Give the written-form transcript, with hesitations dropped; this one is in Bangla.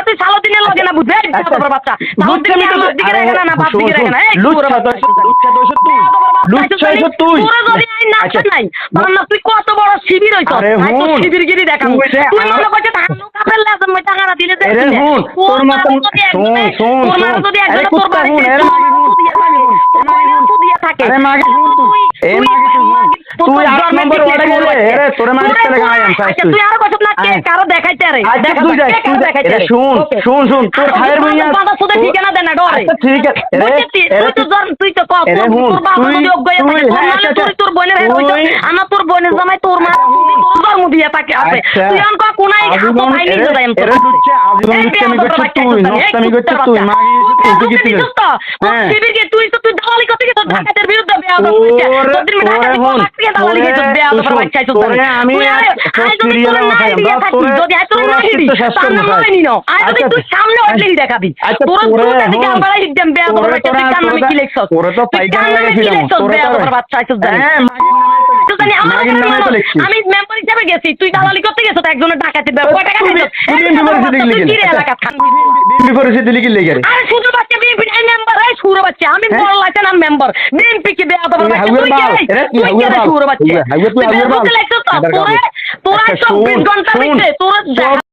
তুই সালাউদ্দিনের লগে না বুঝে বাচ্চা সালাউদ্দিন আমার দিকে রাখে না বাপ দিকে রাখে না তুই কত বড় শিবির হইছ শিবিরগিরি দেখা তুই মনে করছে টাকা দিলে থাকে তুই আরো কত না কারো দেখাইতে রে শুন তোর ভাইয়ের বইয়া ঠিকানা দেন না ডরে ঠিক আছে তুই তো তোর বোনের আমার তোর বোনের জামাই তোর মা জন্ম দিয়ে থাকে আছে তুই আমাকে কোনায় ভাই নিয়ে যাই তুই তো তুই দালালি করতে গেছিস ঢাকাতের বিরুদ্ধে সামনে দেখাবি আমি মেম্বার হিসাবে গেছি তুই দালালি করতে গেছো একজনের ডাকাতির শুধু বাচ্চা বিএনপি মেম্বার সুর বাচ্চা আমি বড় আছেন আমি মেম্বার বিএনপি কি বেয়া সুর বাচ্চা তোরা 24 ঘন্টা তোরা